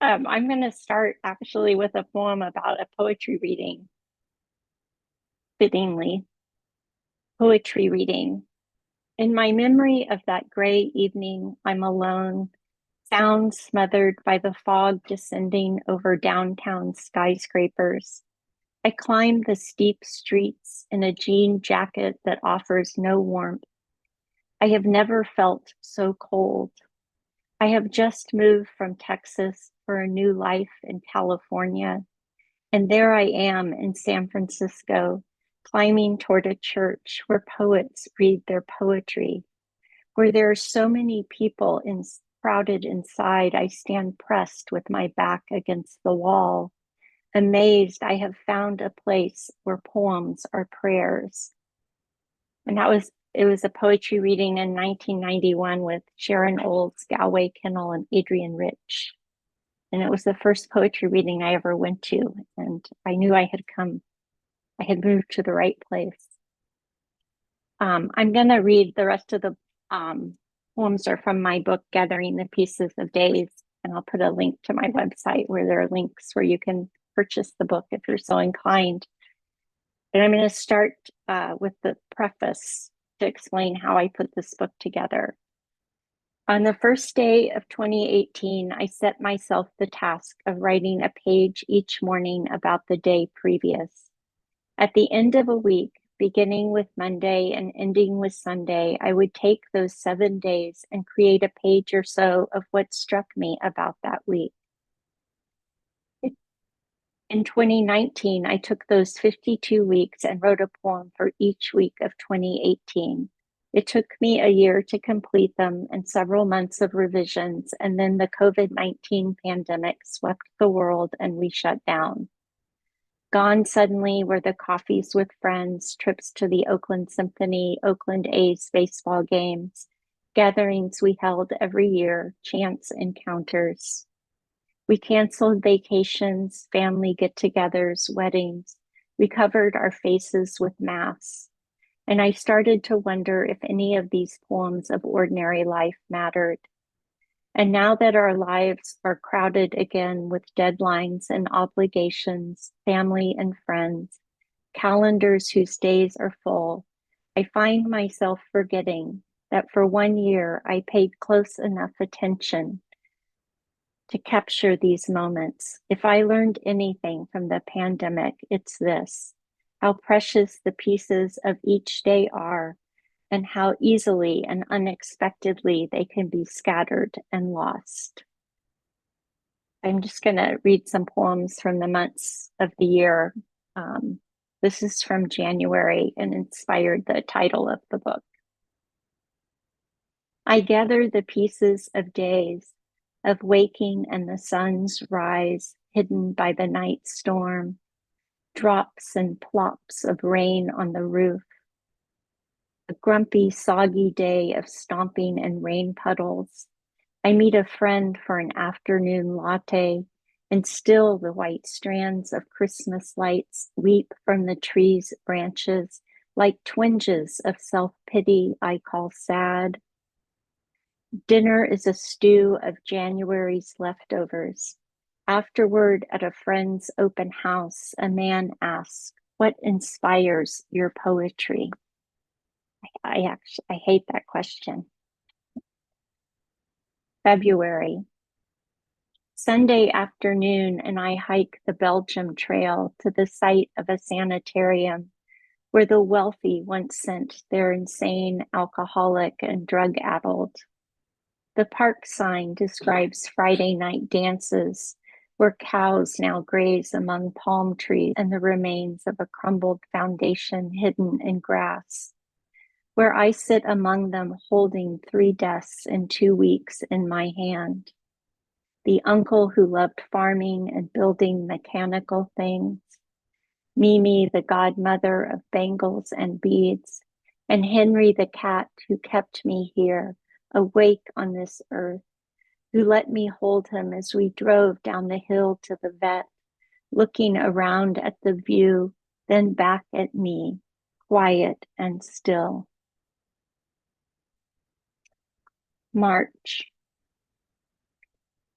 I'm going to start actually with a poem about a poetry reading, fittingly. Poetry reading. In my memory of that gray evening, I'm alone, sound smothered by the fog descending over downtown skyscrapers. I climb the steep streets in a jean jacket that offers no warmth. I have never felt so cold. I have just moved from Texas for a new life in California. And there I am in San Francisco, climbing toward a church where poets read their poetry, where there are so many people crowded inside. I stand pressed with my back against the wall, amazed I have found a place where poems are prayers. And it was a poetry reading in 1991 with Sharon Olds, Galway Kinnell, and Adrienne Rich. And it was the first poetry reading I ever went to. And I knew I had moved to the right place. I'm going to read the rest of the poems are from my book, Gathering the Pieces of Days. And I'll put a link to my website where there are links where you can purchase the book if you're so inclined. And I'm going to start with the preface to explain how I put this book together. On the first day of 2018, I set myself the task of writing a page each morning about the day previous. At the end of a week, beginning with Monday and ending with Sunday, I would take those 7 days and create a page or so of what struck me about that week. In 2019, I took those 52 weeks and wrote a poem for each week of 2018. It took me a year to complete them and several months of revisions, and then the COVID-19 pandemic swept the world and we shut down. Gone suddenly were the coffees with friends, trips to the Oakland Symphony, Oakland A's baseball games, gatherings we held every year, chance encounters. We canceled vacations, family get-togethers, weddings. We covered our faces with masks. And I started to wonder if any of these poems of ordinary life mattered. And now that our lives are crowded again with deadlines and obligations, family and friends, calendars whose days are full, I find myself forgetting that for 1 year I paid close enough attention to capture these moments. If I learned anything from the pandemic, it's this: how precious the pieces of each day are, and how easily and unexpectedly they can be scattered and lost. I'm just going to read some poems from the months of the year. This is from January and inspired the title of the book. I gather the pieces of days, of waking and the sun's rise, hidden by the night storm, drops and plops of rain on the roof, a grumpy, soggy day of stomping and rain puddles. I meet a friend for an afternoon latte, and still the white strands of Christmas lights weep from the tree's branches like twinges of self-pity I call sad. Dinner is a stew of January's leftovers. Afterward, at a friend's open house, a man asks, "What inspires your poetry?" I hate that question. February. Sunday afternoon, and I hike the Belgium Trail to the site of a sanitarium where the wealthy once sent their insane alcoholic and drug-addled. The park sign describes Friday night dances where cows now graze among palm trees and the remains of a crumbled foundation hidden in grass, where I sit among them holding 3 deaths in 2 weeks in my hand. The uncle who loved farming and building mechanical things, Mimi, the godmother of bangles and beads, and Henry the cat who kept me here, awake on this earth, who let me hold him as we drove down the hill to the vet, looking around at the view, then back at me, quiet and still. March.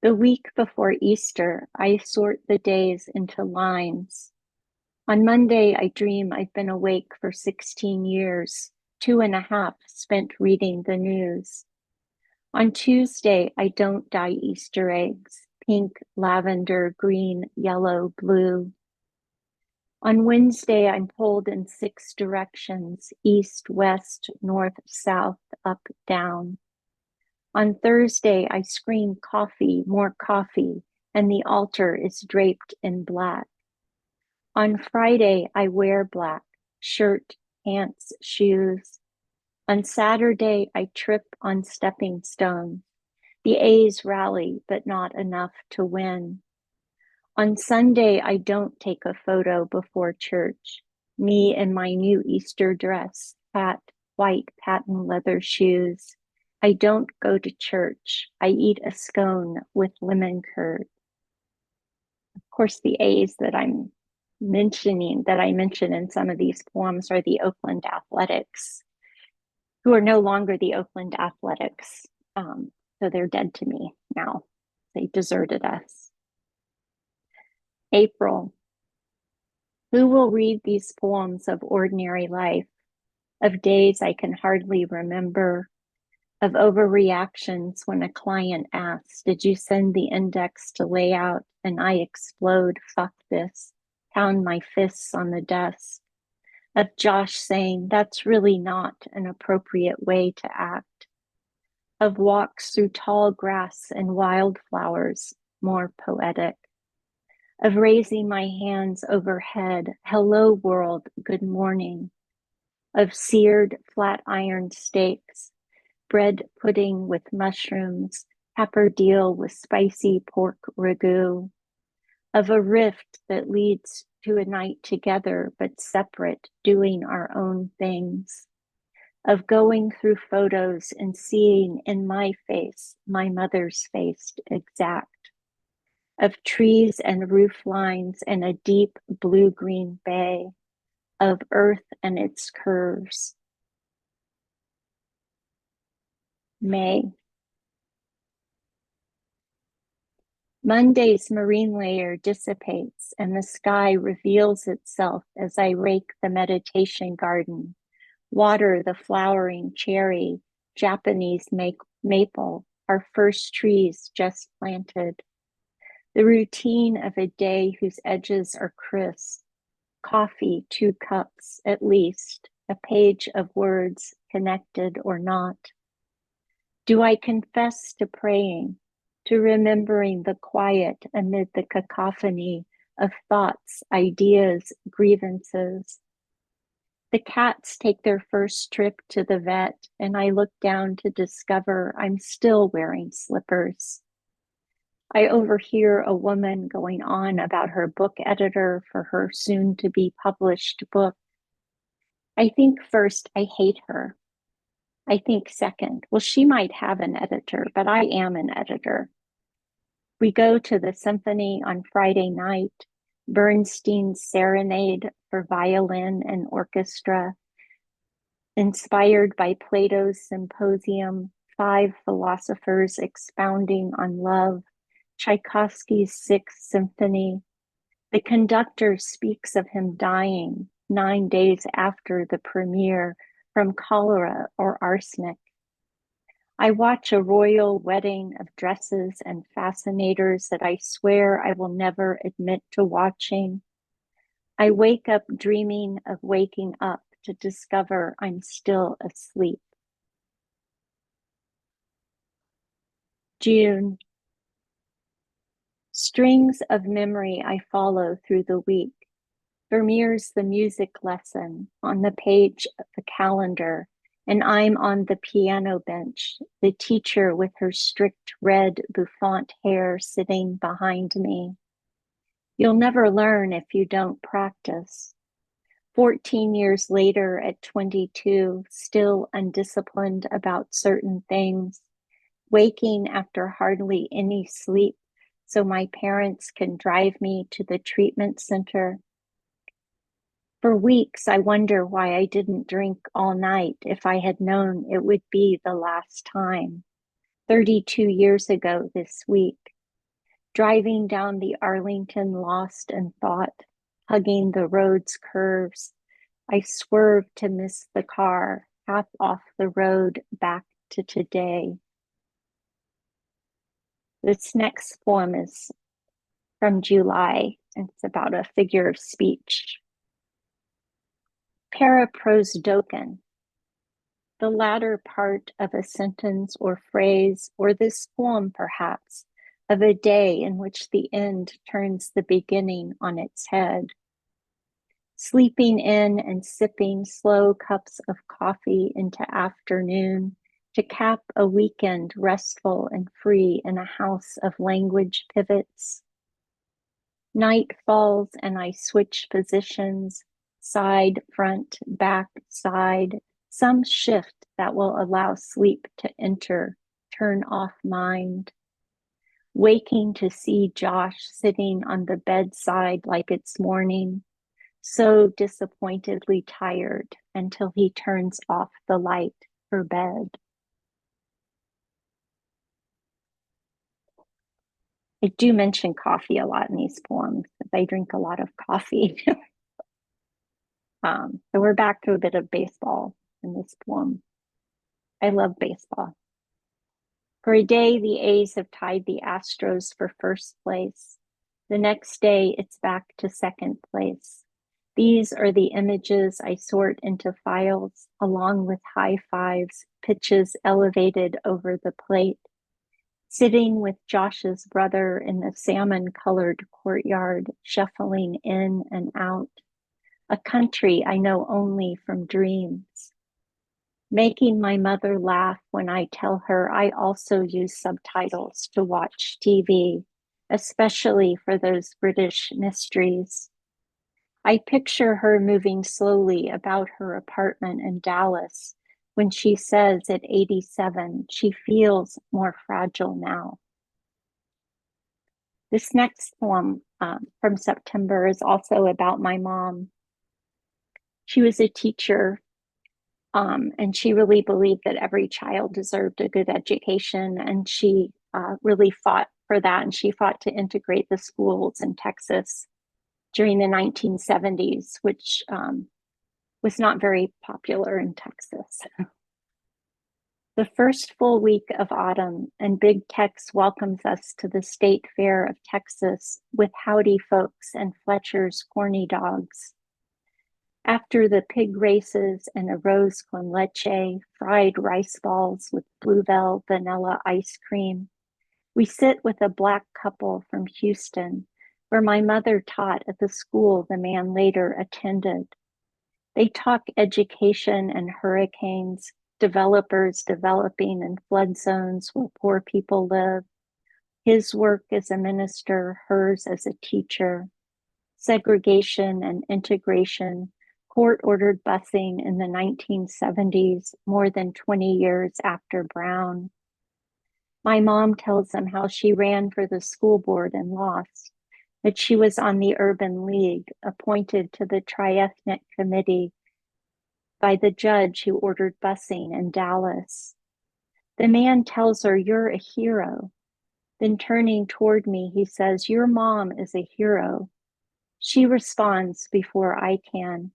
The week before Easter, I sort the days into lines. On Monday, I dream I've been awake for 16 years, 2.5 spent reading the news. On Tuesday, I don't dye Easter eggs, pink, lavender, green, yellow, blue. On Wednesday, I'm pulled in 6 directions, east, west, north, south, up, down. On Thursday, I scream coffee, more coffee, and the altar is draped in black. On Friday, I wear black, shirt, pants, shoes. On Saturday, I trip on stepping stones. The A's rally, but not enough to win. On Sunday, I don't take a photo before church. Me in my new Easter dress, fat, white patent leather shoes. I don't go to church. I eat a scone with lemon curd. Of course, the A's that I mention in some of these poems are the Oakland Athletics, who are no longer the Oakland Athletics. So they're dead to me now. They deserted us. April. Who will read these poems of ordinary life, of days I can hardly remember, of overreactions when a client asks, did you send the index to layout? And I explode, fuck this, pound my fists on the desk. Of Josh saying, that's really not an appropriate way to act. Of walks through tall grass and wildflowers, more poetic. Of raising my hands overhead, hello world, good morning. Of seared flat iron steaks, bread pudding with mushrooms, pappardelle with spicy pork ragu. Of a rift that leads to a night together but separate, doing our own things. Of going through photos and seeing in my face, my mother's face exact. Of trees and roof lines and a deep blue-green bay, of earth and its curves. May. Monday's marine layer dissipates and the sky reveals itself as I rake the meditation garden, water the flowering cherry, Japanese maple, our first trees just planted. The routine of a day whose edges are crisp, coffee, 2 cups at least, a page of words connected or not. Do I confess to praying, to remembering the quiet amid the cacophony of thoughts, ideas, grievances? The cats take their first trip to the vet, and I look down to discover I'm still wearing slippers. I overhear a woman going on about her book editor for her soon-to-be published book. I think first, I hate her. I think second, well, she might have an editor, but I am an editor. We go to the symphony on Friday night, Bernstein's Serenade for violin and orchestra, inspired by Plato's Symposium, 5 philosophers expounding on love, Tchaikovsky's 6th Symphony. The conductor speaks of him dying 9 days after the premiere from cholera or arsenic. I watch a royal wedding of dresses and fascinators that I swear I will never admit to watching. I wake up dreaming of waking up to discover I'm still asleep. June. Strings of memory I follow through the week. Vermeer's The Music Lesson on the page of the calendar, and I'm on the piano bench, the teacher with her strict red bouffant hair sitting behind me. You'll never learn if you don't practice. 14 years later at 22, still undisciplined about certain things, waking after hardly any sleep so my parents can drive me to the treatment center. For weeks, I wonder why I didn't drink all night if I had known it would be the last time. 32 years ago this week, Driving down the Arlington lost in thought, hugging the road's curves, I swerved to miss the car, half off the road back to today. This next poem is from July, and it's about a figure of speech. Paraprosdoken, the latter part of a sentence or phrase, or this poem perhaps, of a day in which the end turns the beginning on its head. Sleeping in and sipping slow cups of coffee into afternoon to cap a weekend restful and free in a house of language pivots. Night falls and I switch positions, side, front, back, side, some shift that will allow sleep to enter, turn off mind. Waking to see Josh sitting on the bedside like it's morning, so disappointedly tired until he turns off the light for bed. I do mention coffee a lot in these poems because I drink a lot of coffee. So we're back to a bit of baseball in this poem. I love baseball. For a day, the A's have tied the Astros for first place. The next day, it's back to second place. These are the images I sort into files, along with high fives, pitches elevated over the plate. Sitting with Josh's brother in the salmon-colored courtyard, shuffling in and out. A country I know only from dreams. Making my mother laugh when I tell her I also use subtitles to watch TV, especially for those British mysteries. I picture her moving slowly about her apartment in Dallas when she says at 87 she feels more fragile now. This next poem from September is also about my mom. She was a teacher, and she really believed that every child deserved a good education, and she really fought for that, and she fought to integrate the schools in Texas during the 1970s, which was not very popular in Texas. The first full week of autumn, and Big Tex welcomes us to the State Fair of Texas with howdy folks and Fletcher's corny dogs. After the pig races and arroz con leche, fried rice balls with Bluebell vanilla ice cream, we sit with a Black couple from Houston, where my mother taught at the school the man later attended. They talk education and hurricanes, developers developing in flood zones where poor people live, his work as a minister, hers as a teacher, segregation and integration, court-ordered busing in the 1970s, more than 20 years after Brown. My mom tells them how she ran for the school board and lost, that she was on the Urban League, appointed to the triethnic committee by the judge who ordered busing in Dallas. The man tells her, "You're a hero." Then turning toward me, he says, "Your mom is a hero." She responds before I can.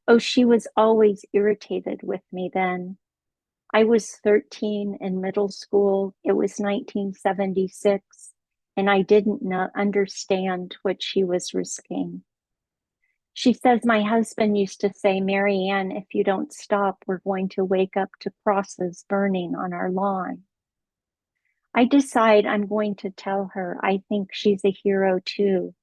Oh, she was always irritated with me then. I was 13 in middle school. It was 1976, and I didn't understand what she was risking. She says, my husband used to say, "LeeAnn, if you don't stop, we're going to wake up to crosses burning on our lawn." I decide I'm going to tell her I think she's a hero too,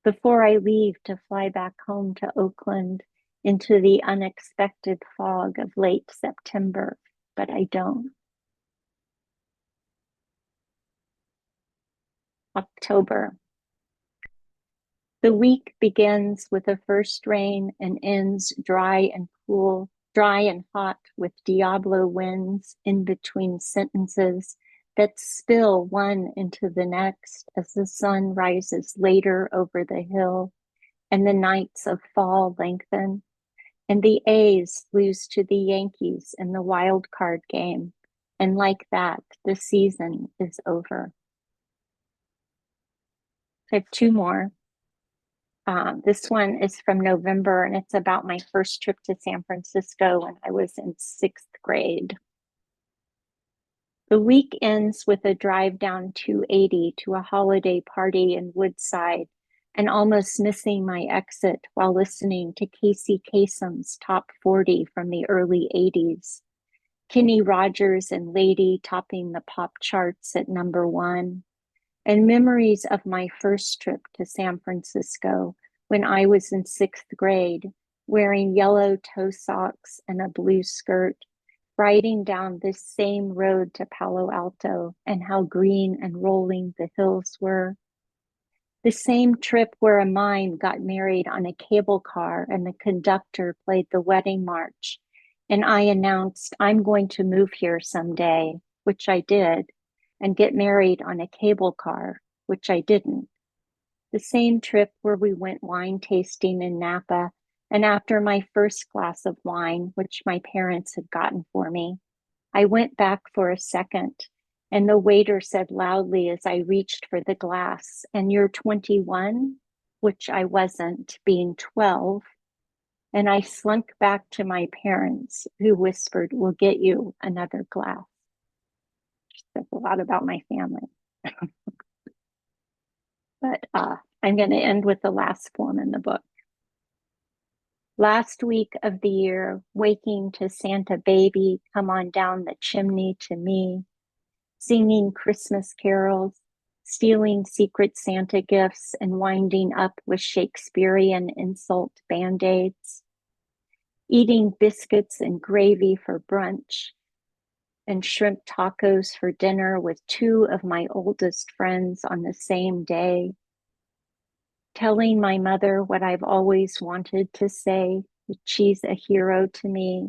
before I leave to fly back home to Oakland into the unexpected fog of late September, but I don't. October. The week begins with a first rain and ends dry and cool, dry and hot with Diablo winds in between sentences that spill one into the next as the sun rises later over the hill and the nights of fall lengthen, and the A's lose to the Yankees in the wild card game, and like that, the season is over. I have two more. This one is from November, and it's about my first trip to San Francisco when I was in sixth grade. The week ends with a drive down 280 to a holiday party in Woodside and almost missing my exit while listening to Casey Kasem's Top 40 from the early 80s. Kenny Rogers and Lady topping the pop charts at #1, and memories of my first trip to San Francisco when I was in sixth grade, wearing yellow toe socks and a blue skirt, riding down this same road to Palo Alto, and how green and rolling the hills were. The same trip where a mime got married on a cable car and the conductor played the wedding march, and I announced, I'm going to move here someday, which I did, and get married on a cable car, which I didn't. The same trip where we went wine tasting in Napa, and after my first glass of wine, which my parents had gotten for me, I went back for a second, and the waiter said loudly as I reached for the glass, and you're 21, which I wasn't, being 12. And I slunk back to my parents, who whispered, we'll get you another glass. Says a lot about my family. But I'm going to end with the last poem in the book. Last week of the year, waking to Santa Baby, come on down the chimney to me, singing Christmas carols, stealing secret Santa gifts, and winding up with Shakespearean insult band-aids, eating biscuits and gravy for brunch, and shrimp tacos for dinner with two of my oldest friends on the same day, telling my mother what I've always wanted to say, that she's a hero to me,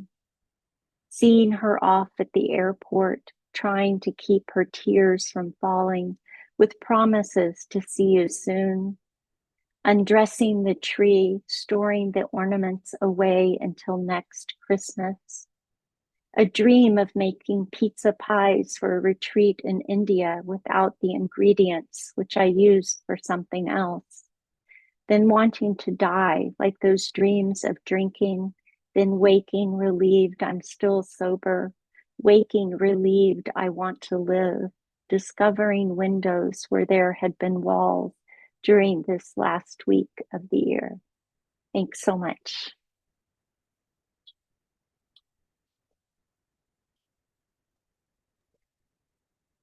seeing her off at the airport, trying to keep her tears from falling with promises to see you soon, undressing the tree, storing the ornaments away until next Christmas, a dream of making pizza pies for a retreat in India without the ingredients which I used for something else, then wanting to die like those dreams of drinking, then waking relieved I'm still sober, waking relieved I want to live, discovering windows where there had been walls during this last week of the year. Thanks so much.